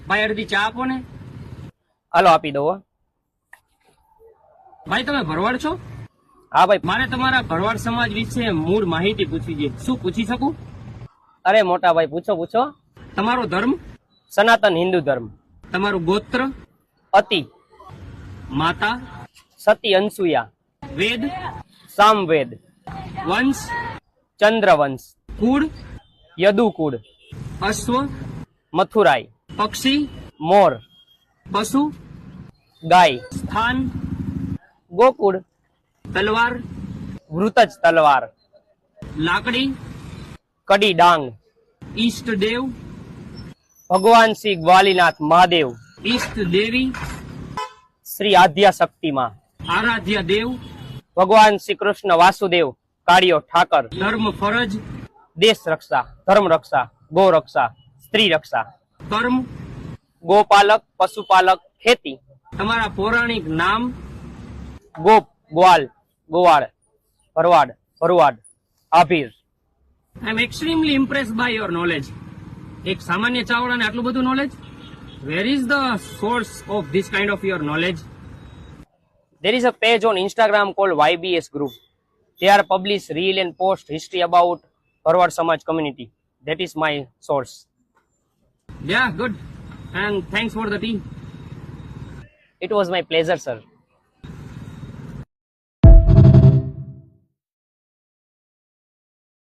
ભાઈ અડધી ચા આપો ને. હાલો આપી દો હો. ભાઈ તમે ભરવાડ છો? હા ભાઈ. મારે તમારા ભરવાડ સમાજ વિશે મૂળ માહિતી પૂછવી છે, શું પૂછી શકું? અરે મોટા ભાઈ પૂછો પૂછો. તમારો ધર્મ? સનાતન હિન્દુ ધર્મ. તમારું ગોત્ર? અતિ. માતા? સતી અનસુયા. વેદ? સામવેદ. વંશ? ચંદ્રવંશ. કુળ? યદુકુળ. અશ્વ? મથુરાઈ. પક્ષી? મોર. પશુ? ગાય. સ્થાન? ગોકુળ. તલવાર? વૃતજ તલવાર. લાકડી? કડી ડાંગ. ઈષ્ટ દેવ? ભગવાન શ્રી ગ્વાલીનાથ મહાદેવ. ઈષ્ટ દેવી? શ્રી આદ્યા શક્તિમાં. આરાધ્ય દેવ? ભગવાન શ્રી કૃષ્ણ વાસુદેવ કાળિયો ઠાકર. ધર્મ ફરજ? દેશ રક્ષા, ધર્મ રક્ષા, ગો રક્ષા, સ્ત્રી રક્ષા. કર્મ? ગોપાલક, પશુપાલક, ખેતી. તમારા પૌરાણિક નામ? ગોપ, ગ્વાલ, ગોવાળ, ભરવાડ, ભરવાડ, આભીર. I am extremely impressed by your knowledge. એક સામાન્ય ચાવડાને આટલું બધું knowledge? Where is the source of this kind of your knowledge? There is a page on Instagram called YBS Group. They are publish reel and post history about Bharwad Samaj community. That is my source. Yeah, good. And thanks for the tea. It was my pleasure, sir.